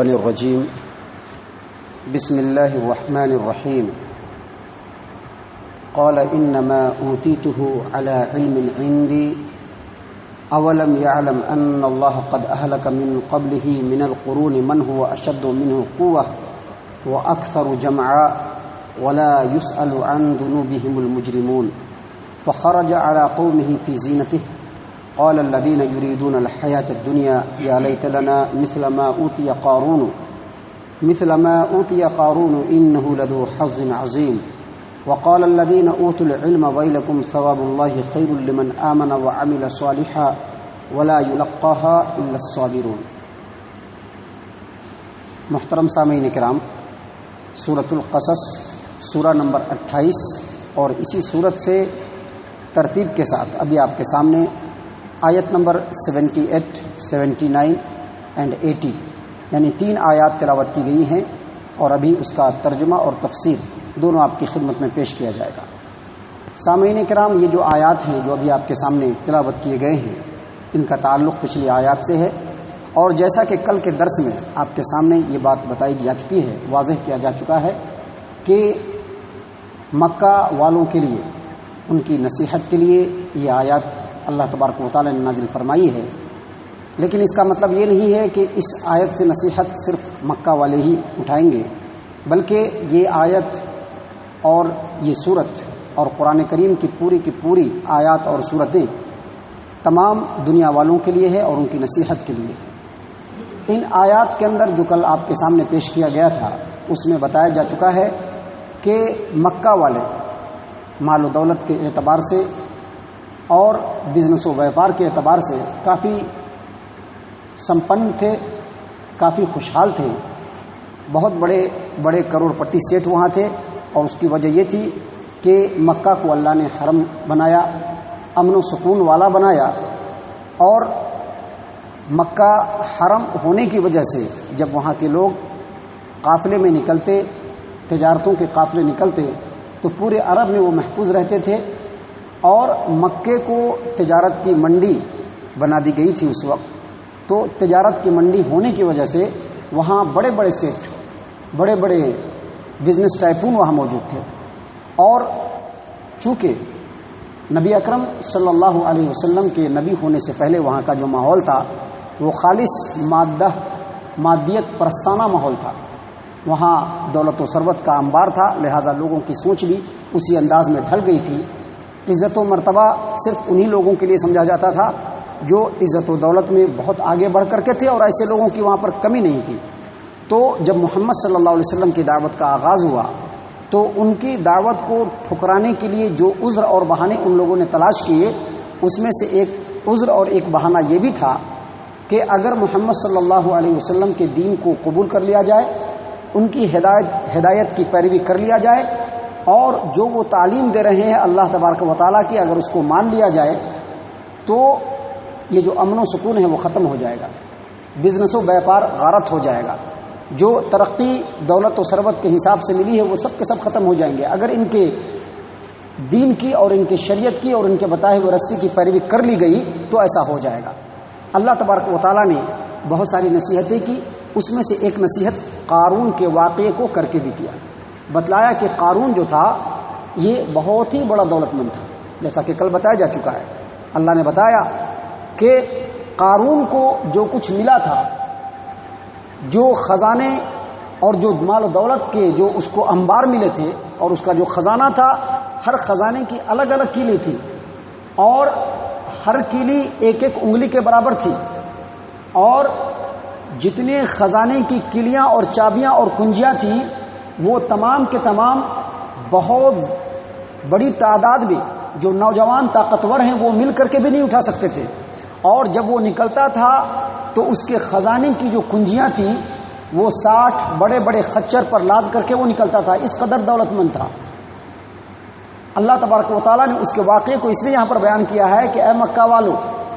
الرجيم بسم الله الرحمن الرحيم قال إنما أوتيته على علم عندي أولم يعلم أن الله قد أهلك من قبله من القرون من هو أشد منه قوة وأكثر جمعا ولا يسأل عن ذنوبهم المجرمون فخرج على قومه في زينته قال الذين يريدون الحياة الدنيا يا ليت لنا مثل ما أوتي قارون إنه لذو حظ عظيم وقال الذين أوتوا العلم ويلكم ثواب الله خير لمن آمن وعمل صالحا ولا يلقاها إلا الصابرون۔ محترم سامعین کرام، سورۃ القصص سورہ نمبر 28 اور اسی سورت سے ترتیب کے ساتھ ابھی آپ کے سامنے آیت نمبر 78, 79 اینڈ 80 یعنی 3 آیات تلاوت کی گئی ہیں، اور ابھی اس کا ترجمہ اور تفسیر دونوں آپ کی خدمت میں پیش کیا جائے گا۔ سامعین کرام، یہ جو آیات ہیں جو ابھی آپ کے سامنے تلاوت کیے گئے ہیں، ان کا تعلق پچھلی آیات سے ہے، اور جیسا کہ کل کے درس میں آپ کے سامنے یہ بات بتائی جا چکی ہے، واضح کیا جا چکا ہے کہ مکہ والوں کے لیے، ان کی نصیحت کے لیے یہ آیات اللہ تبارک و تعالی نے نازل فرمائی ہے، لیکن اس کا مطلب یہ نہیں ہے کہ اس آیت سے نصیحت صرف مکہ والے ہی اٹھائیں گے، بلکہ یہ آیت اور یہ سورت اور قرآن کریم کی پوری آیات اور سورتیں تمام دنیا والوں کے لیے ہے اور ان کی نصیحت کے لیے۔ ان آیات کے اندر جو کل آپ کے سامنے پیش کیا گیا تھا، اس میں بتایا جا چکا ہے کہ مکہ والے مال و دولت کے اعتبار سے اور بزنس و بیپار کے اعتبار سے کافی سمپن تھے، کافی خوشحال تھے، بہت بڑے کروڑ پتی سیٹ وہاں تھے، اور اس کی وجہ یہ تھی کہ مکہ کو اللہ نے حرم بنایا، امن و سکون والا بنایا، اور مکہ حرم ہونے کی وجہ سے جب وہاں کے لوگ قافلے میں نکلتے، تجارتوں کے قافلے نکلتے، تو پورے عرب میں وہ محفوظ رہتے تھے، اور مکے کو تجارت کی منڈی بنا دی گئی تھی اس وقت۔ تو تجارت کی منڈی ہونے کی وجہ سے وہاں بڑے سیٹ، بڑے بزنس ٹائپون وہاں موجود تھے، اور چونکہ نبی اکرم صلی اللہ علیہ وسلم کے نبی ہونے سے پہلے وہاں کا جو ماحول تھا وہ خالص مادیت پرستانہ ماحول تھا، وہاں دولت و ثروت کا انبار تھا، لہذا لوگوں کی سوچ بھی اسی انداز میں ڈھل گئی تھی۔ عزت و مرتبہ صرف انہی لوگوں کے لیے سمجھا جاتا تھا جو عزت و دولت میں بہت آگے بڑھ کر کے تھے، اور ایسے لوگوں کی وہاں پر کمی نہیں تھی۔ تو جب محمد صلی اللہ علیہ وسلم کی دعوت کا آغاز ہوا تو ان کی دعوت کو ٹھکرانے کے لیے جو عذر اور بہانے ان لوگوں نے تلاش کیے، اس میں سے ایک عذر اور ایک بہانہ یہ بھی تھا کہ اگر محمد صلی اللہ علیہ وسلم کے دین کو قبول کر لیا جائے، ان کی ہدایت کی پیروی کر لیا جائے، اور جو وہ تعلیم دے رہے ہیں اللہ تبارک و تعالیٰ کی، اگر اس کو مان لیا جائے تو یہ جو امن و سکون ہے وہ ختم ہو جائے گا، بزنس و بیپار غارت ہو جائے گا، جو ترقی دولت و ثروت کے حساب سے ملی ہے وہ سب کے سب ختم ہو جائیں گے اگر ان کے دین کی اور ان کے شریعت کی اور ان کے بتائے ہوئے راستے کی پیروی کر لی گئی تو ایسا ہو جائے گا۔ اللہ تبارک و تعالیٰ نے بہت ساری نصیحتیں کی، اس میں سے ایک نصیحت قارون کے واقعے کو کر کے بھی کیا، بتلایا کہ قارون جو تھا یہ بہت ہی بڑا دولت مند تھا، جیسا کہ کل بتایا جا چکا ہے۔ اللہ نے بتایا کہ قارون کو جو کچھ ملا تھا، جو خزانے اور جو مال و دولت کے جو اس کو انبار ملے تھے، اور اس کا جو خزانہ تھا، ہر خزانے کی الگ کیلی تھی، اور ہر کیلی ایک انگلی کے برابر تھی، اور جتنے خزانے کی کلیاں اور چابیاں اور کنجیاں تھیں وہ تمام کے تمام بہت بڑی تعداد میں جو نوجوان طاقتور ہیں وہ مل کر کے بھی نہیں اٹھا سکتے تھے، اور جب وہ نکلتا تھا تو اس کے خزانے کی جو کنجیاں تھیں وہ 60 بڑے خچر پر لاد کر کے وہ نکلتا تھا، اس قدر دولت مند تھا۔ اللہ تبارک و تعالیٰ نے اس کے واقعے کو اس لیے یہاں پر بیان کیا ہے کہ اے مکہ والوں،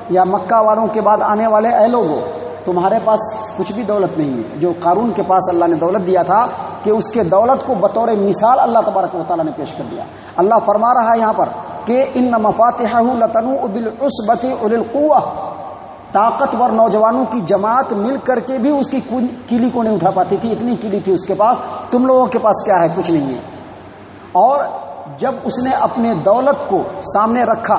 یا مکہ والوں کے بعد آنے والے اے لوگوں، تمہارے پاس کچھ بھی دولت نہیں ہے۔ جو قارون کے پاس اللہ نے دولت دیا تھا کہ اس کے دولت کو بطور مثال اللہ تبارک و تعالیٰ نے پیش کر دیا۔ اللہ فرما رہا ہے یہاں پر کہ ان مفاتحہ لتنوء بالعصبۃ اولي القوہ، طاقتور نوجوانوں کی جماعت مل کر کے بھی اس کی کیلی کو نہیں اٹھا پاتی تھی، اتنی کیلی تھی اس کے پاس. تم لوگوں کے پاس کیا ہے؟ کچھ نہیں ہے. اور جب اس نے اپنے دولت کو سامنے رکھا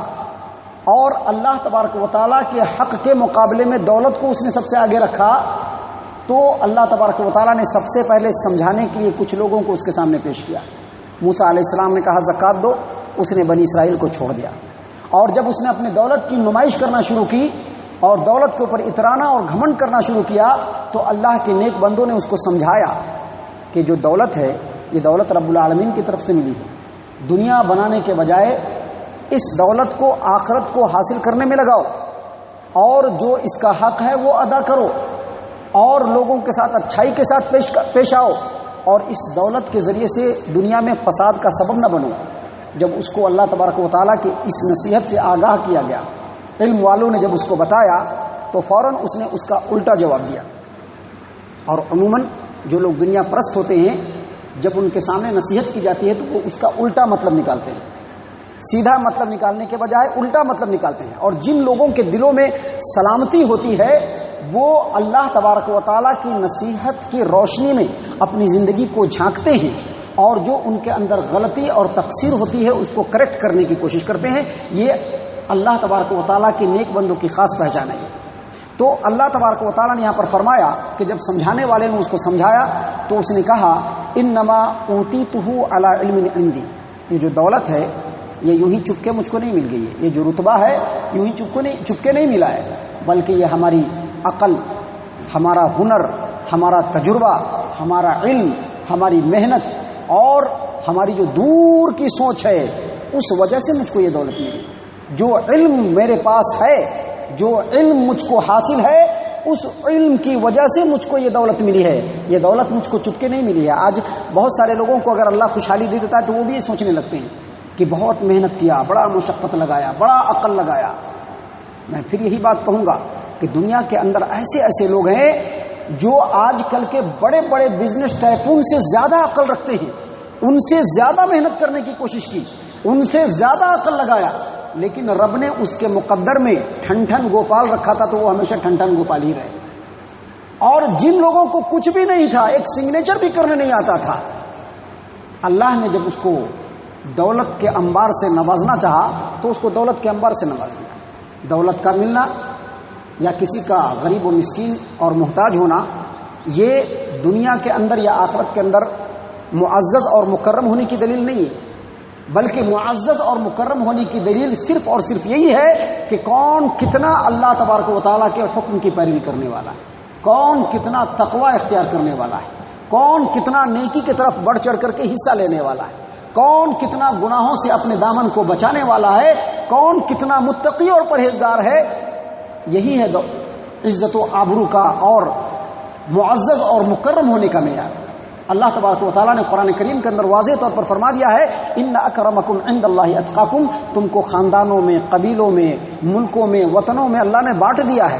اور اللہ تبارک و تعالیٰ کے حق کے مقابلے میں دولت کو اس نے سب سے آگے رکھا، تو اللہ تبارک و تعالیٰ نے سب سے پہلے سمجھانے کے لیے کچھ لوگوں کو اس کے سامنے پیش کیا. موسیٰ علیہ السلام نے کہا زکوٰۃ دو، اس نے بنی اسرائیل کو چھوڑ دیا. اور جب اس نے اپنے دولت کی نمائش کرنا شروع کی اور دولت کے اوپر اترانا اور گھمنڈ کرنا شروع کیا، تو اللہ کے نیک بندوں نے اس کو سمجھایا کہ جو دولت ہے یہ دولت رب العالمین کی طرف سے ملی ہے. دنیا بنانے کے بجائے اس دولت کو آخرت کو حاصل کرنے میں لگاؤ، اور جو اس کا حق ہے وہ ادا کرو، اور لوگوں کے ساتھ اچھائی کے ساتھ پیش آؤ، اور اس دولت کے ذریعے سے دنیا میں فساد کا سبب نہ بنو. جب اس کو اللہ تبارک و تعالیٰ کی اس نصیحت سے آگاہ کیا گیا، علم والوں نے جب اس کو بتایا، تو فوراً اس نے اس کا الٹا جواب دیا. اور عموماً جو لوگ دنیا پرست ہوتے ہیں، جب ان کے سامنے نصیحت کی جاتی ہے تو وہ اس کا الٹا مطلب نکالتے ہیں، سیدھا مطلب نکالنے کے بجائے الٹا مطلب نکالتے ہیں. اور جن لوگوں کے دلوں میں سلامتی ہوتی ہے وہ اللہ تبارک و تعالیٰ کی نصیحت کی روشنی میں اپنی زندگی کو جھانکتے ہیں، اور جو ان کے اندر غلطی اور تقصیر ہوتی ہے اس کو کریکٹ کرنے کی کوشش کرتے ہیں. یہ اللہ تبارک و تعالیٰ کے نیک بندوں کی خاص پہچان ہے. تو اللہ تبارک و تعالیٰ نے یہاں پر فرمایا کہ جب سمجھانے والے نے اس کو سمجھایا تو اس نے کہا انما اوتیتہ علی علم عندی، یہ جو دولت ہے یہ یوں ہی چپکے مجھ کو نہیں مل گئی ہے، یہ جو رتبہ ہے یوں ہی چپکے نہیں ملا ہے، بلکہ یہ ہماری عقل، ہمارا ہنر، ہمارا تجربہ، ہمارا علم، ہماری محنت اور ہماری جو دور کی سوچ ہے، اس وجہ سے مجھ کو یہ دولت ملی. جو علم میرے پاس ہے، جو علم مجھ کو حاصل ہے، اس علم کی وجہ سے مجھ کو یہ دولت ملی ہے. یہ دولت مجھ کو چپکے نہیں ملی ہے. آج بہت سارے لوگوں کو اگر اللہ خوشحالی دے دیتا ہے تو وہ بھی یہ سوچنے لگتے ہیں کہ بہت محنت کیا، بڑا مشقت لگایا، بڑا عقل لگایا. میں پھر یہی بات کہوں گا کہ دنیا کے اندر ایسے لوگ ہیں جو آج کل کے بڑے بڑے بزنس ٹائکون سے زیادہ عقل رکھتے ہیں، ان سے زیادہ محنت کرنے کی کوشش کی، ان سے زیادہ عقل لگایا، لیکن رب نے اس کے مقدر میں ٹھن ٹھن گوپال رکھا تھا تو وہ ہمیشہ ٹھن ٹھن گوپال ہی رہے. اور جن لوگوں کو کچھ بھی نہیں تھا، ایک سگنیچر بھی کرنے نہیں آتا تھا، اللہ نے جب اس کو دولت کے انبار سے نوازنا چاہا تو اس کو دولت کے انبار سے نواز دیا. دولت کا ملنا یا کسی کا غریب و مسکین اور محتاج ہونا یہ دنیا کے اندر یا آخرت کے اندر معزز اور مکرم ہونے کی دلیل نہیں ہے، بلکہ معزز اور مکرم ہونے کی دلیل صرف اور صرف یہی ہے کہ کون کتنا اللہ تبارک و تعالیٰ کے حکم کی پیروی کرنے والا ہے، کون کتنا تقوی اختیار کرنے والا ہے، کون کتنا نیکی کی طرف بڑھ چڑھ کر کے حصہ لینے والا ہے، کون کتنا گناہوں سے اپنے دامن کو بچانے والا ہے، کون کتنا متقی اور پرہیزگار ہے. یہی ہے عزت و آبرو کا اور معزز اور مکرم ہونے کا معیار. اللہ تبارک و تعالیٰ نے قرآن کریم کے اندر واضح طور پر فرما دیا ہے ان اکرمکم عند اللہ اتقاکم، تم کو خاندانوں میں، قبیلوں میں، ملکوں میں، وطنوں میں اللہ نے بانٹ دیا ہے،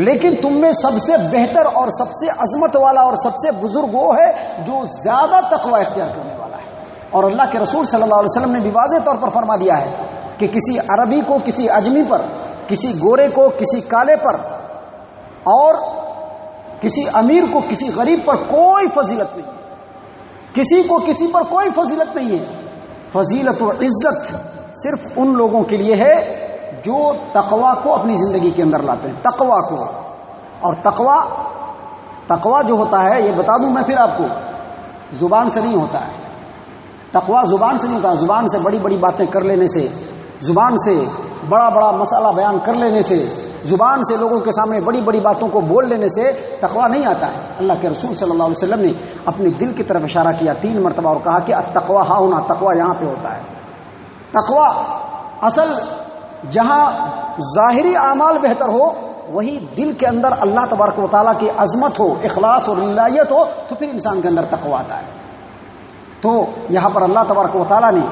لیکن تم میں سب سے بہتر اور سب سے عظمت والا اور سب سے بزرگ وہ ہے جو زیادہ تقوی اختیار کرنے والا ہے. اور اللہ کے رسول صلی اللہ علیہ وسلم نے بھی واضح طور پر فرما دیا ہے کہ کسی عربی کو کسی اجمی پر، کسی گورے کو کسی کالے پر، اور کسی امیر کو کسی غریب پر کوئی فضیلت نہیں ہے، کسی کو کسی پر کوئی فضیلت نہیں ہے. فضیلت و عزت صرف ان لوگوں کے لیے ہے جو تقوی کو اپنی زندگی کے اندر لاتے ہیں، تقوی کو. اور تقوی جو ہوتا ہے یہ بتا دوں میں پھر آپ کو، زبان سے نہیں ہوتا ہے. تقوی زبان سے نہیں ہوتا. زبان سے بڑی بڑی باتیں کر لینے سے، زبان سے بڑا بڑا مسئلہ بیان کر لینے سے، زبان سے لوگوں کے سامنے بڑی بڑی باتوں کو بول لینے سے تقوی نہیں آتا ہے. اللہ کے رسول صلی اللہ علیہ وسلم نے اپنے دل کی طرف اشارہ کیا 3 مرتبہ اور کہا کہ التقوی ہاں ہونا، تقوی یہاں پہ ہوتا ہے. تقوی اصل جہاں ظاہری اعمال بہتر ہو، وہی دل کے اندر اللہ تبارک و تعالیٰ کی عظمت ہو، اخلاص اور للہیت ہو، تو پھر انسان کے اندر تقوی آتا ہے. تو یہاں پر اللہ تبارک و تعالیٰ نے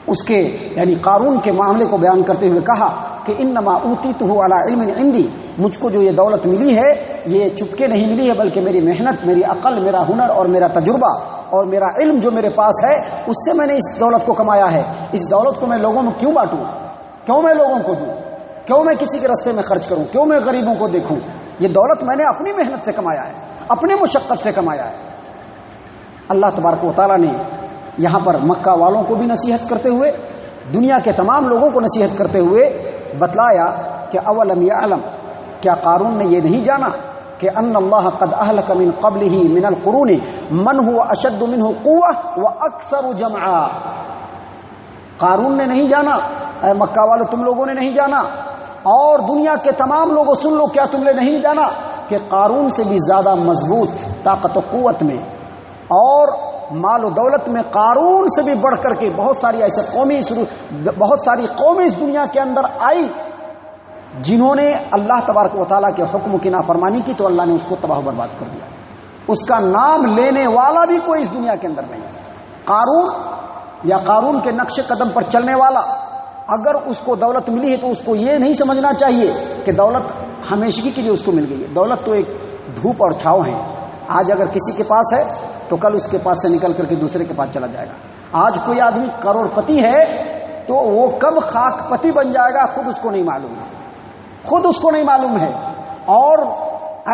اس کے یعنی قارون کے معاملے کو بیان کرتے ہوئے کہا کہ انما اوتیتہ علی علم عندی، مجھ کو جو یہ دولت ملی ہے یہ چپکے نہیں ملی ہے، بلکہ میری محنت، میری عقل، میرا ہنر اور میرا تجربہ اور میرا علم جو میرے پاس ہے اس سے میں نے اس دولت کو کمایا ہے. اس دولت کو میں لوگوں میں کیوں بانٹوں، کیوں میں لوگوں کو دوں، کیوں میں کسی کے راستے میں خرچ کروں، کیوں میں غریبوں کو دیکھوں؟ یہ دولت میں نے اپنی محنت سے کمایا ہے، اپنے مشقت سے کمایا ہے۔ اللہ تبارک و تعالیٰ نے یہاں پر مکہ والوں کو بھی نصیحت کرتے ہوئے، دنیا کے تمام لوگوں کو نصیحت کرتے ہوئے بتلایا کہ اولم یعلم، کیا قارون نے یہ نہیں جانا کہ ان اللہ قد اہلک من قبلہ من القرون من هو اشد منہ قوہ واکثر جمعا۔ قارون نے نہیں جانا، اے مکہ والوں تم لوگوں نے نہیں جانا، اور دنیا کے تمام لوگوں سن لو، کیا تم نے نہیں جانا کہ قارون سے بھی زیادہ مضبوط طاقت و قوت میں اور مال و دولت میں قارون سے بھی بڑھ کر کے بہت ساری قومیں اس دنیا کے اندر آئی جنہوں نے اللہ تبارک و تعالیٰ کے حکم کی نافرمانی کی، تو اللہ نے اس کو تباہ و برباد کر دیا۔ اس کا نام لینے والا بھی کوئی اس دنیا کے اندر نہیں۔ قارون یا قارون کے نقش قدم پر چلنے والا، اگر اس کو دولت ملی ہے تو اس کو یہ نہیں سمجھنا چاہیے کہ دولت ہمیشگی کے لیے اس کو مل گئی ہے۔ دولت تو ایک دھوپ اور چھاؤں ہے، آج اگر کسی کے پاس ہے تو کل اس کے پاس سے نکل کر کے دوسرے کے پاس چلا جائے گا۔ آج کوئی آدمی کروڑ پتی ہے تو وہ کب خاک پتی بن جائے گا خود اس کو نہیں معلوم ہے، خود اس کو نہیں معلوم ہے۔ اور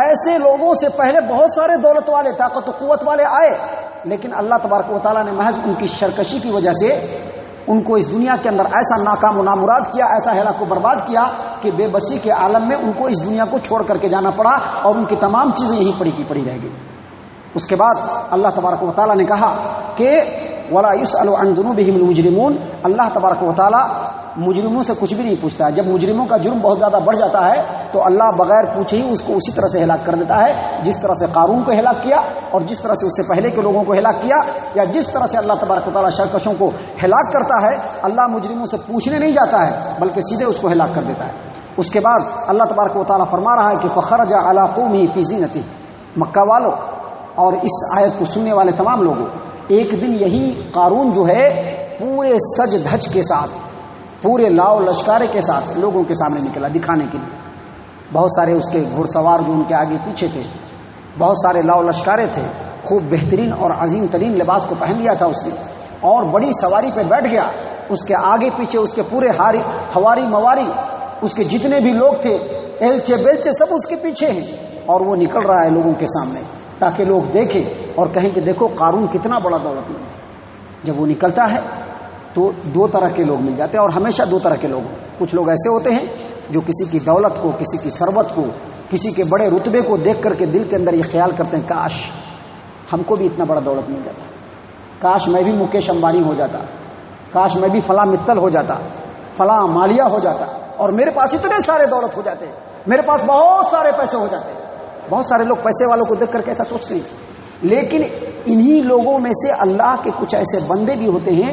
ایسے لوگوں سے پہلے بہت سارے دولت والے، طاقت و قوت والے آئے، لیکن اللہ تبارک و تعالیٰ نے محض ان کی سرکشی کی وجہ سے ان کو اس دنیا کے اندر ایسا ناکام و نامراد کیا، ایسا ہلاک و برباد کیا کہ بے بسی کے عالم میں ان کو اس دنیا کو چھوڑ کر کے جانا پڑا، اور ان کی تمام چیزیں یہیں پڑی کی پڑی رہ گئی۔ اس کے بعد اللہ تبارک و تعالیٰ نے کہا کہ وَلَا يُسْأَلُ عَنْ ذُنُوبِهِمُ الْمُجْرِمُونَ، اللہ تبارک و تعالیٰ مجرموں سے کچھ بھی نہیں پوچھتا ہے۔ جب مجرموں کا جرم بہت زیادہ بڑھ جاتا ہے تو اللہ بغیر پوچھے ہی اس کو اسی طرح سے ہلاک کر دیتا ہے، جس طرح سے قارون کو ہلاک کیا، اور جس طرح سے اس سے پہلے کے لوگوں کو ہلاک کیا، یا جس طرح سے اللہ تبارک و تعالیٰ سرکشوں کو ہلاک کرتا ہے۔ اللہ مجرموں سے پوچھنے نہیں جاتا ہے بلکہ سیدھے اس کو ہلاک کر دیتا ہے۔ اس کے بعد اللہ تبارک و تعالیٰ فرما رہا ہے کہ فخرج علی قومہ فی زینتہ، مکہ والوں اور اس آیت کو سننے والے تمام لوگوں، ایک دن یہی قارون جو ہے پورے سج دھج کے ساتھ، پورے لاؤ لشکارے کے ساتھ لوگوں کے سامنے نکلا دکھانے کے لیے۔ بہت سارے اس کے گھڑ سوار جو ان کے آگے پیچھے تھے، بہت سارے لاؤ لشکارے تھے، خوب بہترین اور عظیم ترین لباس کو پہن لیا تھا اس نے، اور بڑی سواری پہ بیٹھ گیا۔ اس کے آگے پیچھے اس کے پورے ہواری مواری، اس کے جتنے بھی لوگ تھے، ایلچے بیلچے سب اس کے پیچھے ہیں، اور وہ نکل رہا ہے لوگوں کے سامنے تاکہ لوگ دیکھیں اور کہیں کہ دیکھو قارون کتنا بڑا دولت مند ہے۔ جب وہ نکلتا ہے تو دو طرح کے لوگ مل جاتے ہیں، اور ہمیشہ دو طرح کے لوگ، کچھ لوگ ایسے ہوتے ہیں جو کسی کی دولت کو، کسی کی ثروت کو، کسی کے بڑے رتبے کو دیکھ کر کے دل کے اندر یہ خیال کرتے ہیں کاش ہم کو بھی اتنا بڑا دولت مل جاتا، کاش میں بھی مکیش امبانی ہو جاتا، کاش میں بھی فلاں متل ہو جاتا، فلاں مالیہ ہو جاتا، اور میرے پاس اتنے سارے دولت ہو جاتے، میرے پاس بہت سارے پیسے ہو جاتے۔ بہت سارے لوگ پیسے والوں کو دیکھ کر کے ایسا سوچتے ہیں، لیکن انہی لوگوں میں سے اللہ کے کچھ ایسے بندے بھی ہوتے ہیں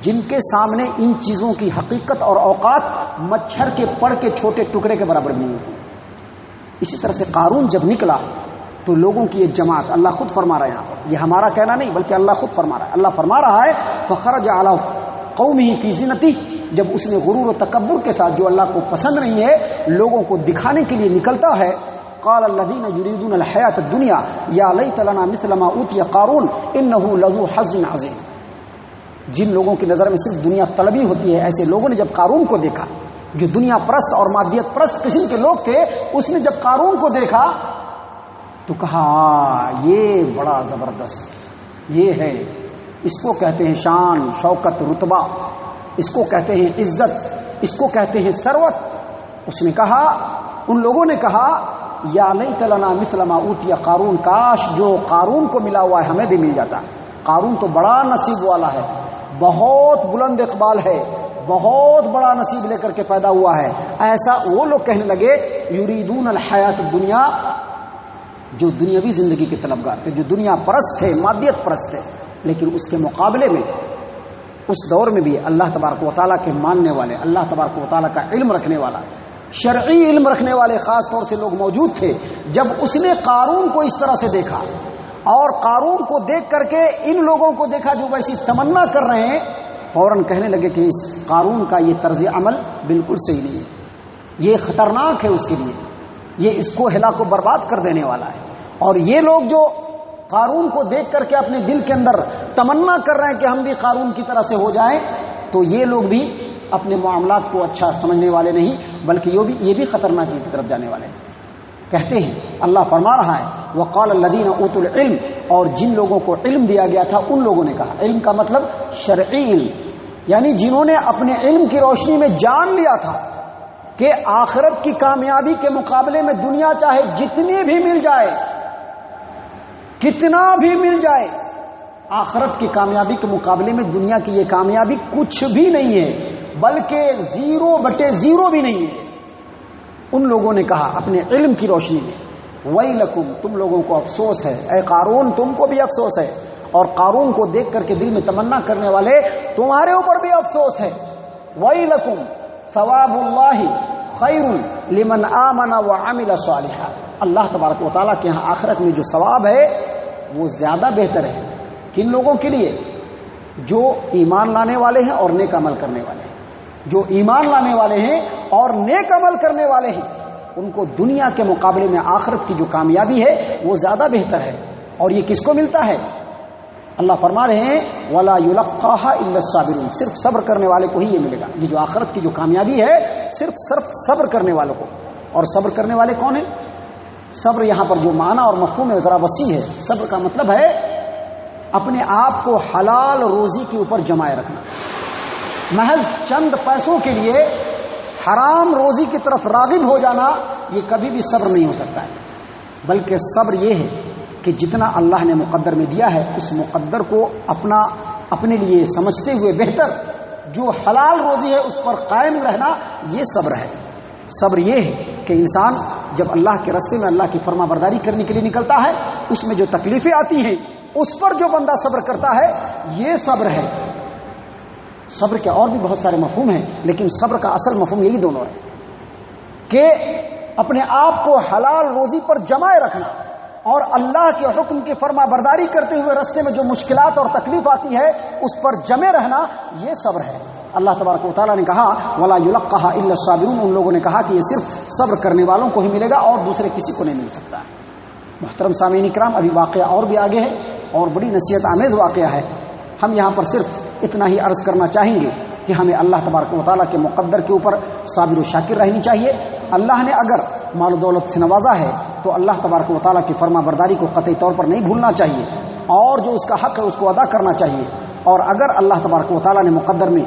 جن کے سامنے ان چیزوں کی حقیقت اور اوقات مچھر کے پڑ کے چھوٹے ٹکڑے کے برابر بھی نہیں ہوتی۔ اسی طرح سے قارون جب نکلا تو لوگوں کی ایک جماعت، اللہ خود فرما رہا ہے یہاں پر، یہ ہمارا کہنا نہیں بلکہ اللہ خود فرما رہا ہے۔ اللہ فرما رہا ہے فخرج علی قومہ فی زینتہ، جب اس نے غرور و تکبر کے ساتھ، جو اللہ کو پسند نہیں ہے، لوگوں کو دکھانے کے لیے نکلتا ہے، قال الذين يريدون الحياة الدنيا يا ليت لنا مثل ما اوتي قارون انه لذو حظ عظيم، جن لوگوں کی نظر میں صرف دنیا طلبی ہوتی ہے، ایسے لوگوں نے جب قارون کو دیکھا، جو دنیا پرست اور مادیت پرست قسم کے لوگ تھے، اس نے جب قارون کو دیکھا تو کہا یہ بڑا زبردست، یہ ہے، اس کو کہتے ہیں شان، شوکت، رتبہ، اس کو کہتے ہیں عزت، اس کو کہتے ہیں ثروت۔ اس نے کہا، ان لوگوں نے کہا یا لیت لنا مثل ما اوتی قارون، کاش جو قارون کو ملا ہوا ہے ہمیں بھی مل جاتا۔ قارون تو بڑا نصیب والا ہے، بہت بلند اقبال ہے، بہت بڑا نصیب لے کر کے پیدا ہوا ہے۔ ایسا وہ لوگ کہنے لگے یریدون الحیات الدنیا، جو دنیاوی زندگی کے طلبگار تھے، جو دنیا پرست تھے، مادیت پرست تھے، لیکن اس کے مقابلے میں اس دور میں بھی اللہ تبارک و تعالیٰ کے ماننے والے، اللہ تبارک و تعالیٰ کا علم رکھنے والا، شرعی علم رکھنے والے خاص طور سے لوگ موجود تھے۔ جب اس نے قارون کو اس طرح سے دیکھا، اور قارون کو دیکھ کر کے ان لوگوں کو دیکھا جو ویسی تمنا کر رہے ہیں، فوراً کہنے لگے کہ اس قارون کا یہ طرز عمل بالکل صحیح نہیں ہے، یہ خطرناک ہے اس کے لیے، یہ اس کو ہلاک و برباد کر دینے والا ہے۔ اور یہ لوگ جو قارون کو دیکھ کر کے اپنے دل کے اندر تمنا کر رہے ہیں کہ ہم بھی قارون کی طرح سے ہو جائیں، تو یہ لوگ بھی اپنے معاملات کو اچھا سمجھنے والے نہیں بلکہ یہ بھی خطرناکی کی طرف جانے والے ہیں۔ کہتے ہیں اللہ فرما رہا ہے وقال الذین اوتوا العلم، اور جن لوگوں کو علم دیا گیا تھا ان لوگوں نے کہا، علم کا مطلب شرعی علم، یعنی جنہوں نے اپنے علم کی روشنی میں جان لیا تھا کہ آخرت کی کامیابی کے مقابلے میں دنیا چاہے جتنی بھی مل جائے، کتنا بھی مل جائے، آخرت کی کامیابی کے مقابلے میں دنیا کی یہ کامیابی کچھ بھی نہیں ہے، بلکہ 0/0 بھی نہیں ہے۔ ان لوگوں نے کہا اپنے علم کی روشنی میں ویلکم، تم لوگوں کو افسوس ہے، اے قارون تم کو بھی افسوس ہے، اور قارون کو دیکھ کر کے دل میں تمنا کرنے والے تمہارے اوپر بھی افسوس ہے۔ ویلکم ثواب اللہ خیر لمن آمن وعمل صالحا، اللہ تبارک و تعالیٰ کے ہاں آخرت میں جو ثواب ہے وہ زیادہ بہتر ہے کن لوگوں کے لیے؟ جو ایمان لانے والے ہیں اور نیک عمل کرنے والے ہیں۔ جو ایمان لانے والے ہیں اور نیک عمل کرنے والے ہیں ان کو دنیا کے مقابلے میں آخرت کی جو کامیابی ہے وہ زیادہ بہتر ہے۔ اور یہ کس کو ملتا ہے؟ اللہ فرما رہے ہیں وَلَا يُلَقَّاهَا إِلَّا الصَّابِرُونَ، صرف صبر کرنے والے کو ہی یہ ملے گا۔ یہ جو آخرت کی جو کامیابی ہے صرف صبر کرنے والوں کو۔ اور صبر کرنے والے کون ہیں؟ صبر یہاں پر جو معنی اور مفہوم ہے ذرا وسیع ہے۔ صبر کا مطلب ہے اپنے آپ کو حلال روزی کے اوپر جمائے رکھنا۔ محض چند پیسوں کے لیے حرام روزی کی طرف راغب ہو جانا یہ کبھی بھی صبر نہیں ہو سکتا ہے، بلکہ صبر یہ ہے کہ جتنا اللہ نے مقدر میں دیا ہے اس مقدر کو اپنے لیے سمجھتے ہوئے بہتر جو حلال روزی ہے اس پر قائم رہنا، یہ صبر ہے۔ صبر یہ ہے کہ انسان جب اللہ کے راستے میں اللہ کی فرما برداری کرنے کے لیے نکلتا ہے اس میں جو تکلیفیں آتی ہیں اس پر جو بندہ صبر کرتا ہے یہ صبر ہے۔ صبر کے اور بھی بہت سارے مفہوم ہیں لیکن صبر کا اصل مفہوم یہی دونوں ہے کہ اپنے آپ کو حلال روزی پر جمائے رکھنا اور اللہ کے حکم کی فرما برداری کرتے ہوئے راستے میں جو مشکلات اور تکلیف آتی ہے اس پر جمے رہنا، یہ صبر ہے۔ اللہ تبارک و تعالیٰ نے کہا وَلَا يُلَقَّاهَا إِلَّا الصَّابِرُونَ، ان لوگوں نے کہا کہ یہ صرف صبر کرنے والوں کو ہی ملے گا اور دوسرے کسی کو نہیں مل سکتا۔ محترم سامعین کرام، ابھی واقعہ اور بھی آگے ہے اور بڑی نصیحت آمیز واقعہ ہے۔ ہم یہاں پر صرف اتنا ہی عرض کرنا چاہیں گے کہ ہمیں اللہ تبارک و تعالیٰ کے مقدر کے اوپر صابر و شاکر رہنی چاہیے۔ اللہ نے اگر مال و دولت سے نوازا ہے تو اللہ تبارک و تعالیٰ کی فرما برداری کو قطعی طور پر نہیں بھولنا چاہیے اور جو اس کا حق ہے اس کو ادا کرنا چاہیے۔ اور اگر اللہ تبارک و تعالیٰ نے مقدر میں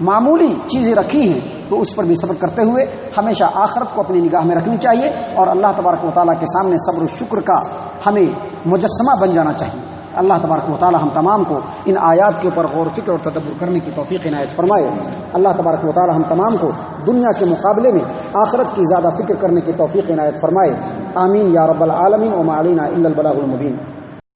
معمولی چیزیں رکھی ہیں تو اس پر بھی صبر کرتے ہوئے ہمیشہ آخرت کو اپنی نگاہ میں رکھنی چاہیے اور اللہ تبارک و تعالیٰ کے سامنے صبر و شکر کا ہمیں مجسمہ بن جانا چاہیے۔ اللہ تبارک و تعالی ہم تمام کو ان آیات کے اوپر غور و فکر اور تدبر کرنے کی توفیق عنایت فرمائے۔ اللہ تبارک و تعالی ہم تمام کو دنیا کے مقابلے میں آخرت کی زیادہ فکر کرنے کی توفیق عنایت فرمائے۔ آمین یا رب العالمین، وما علینا الا البلاغ المبین۔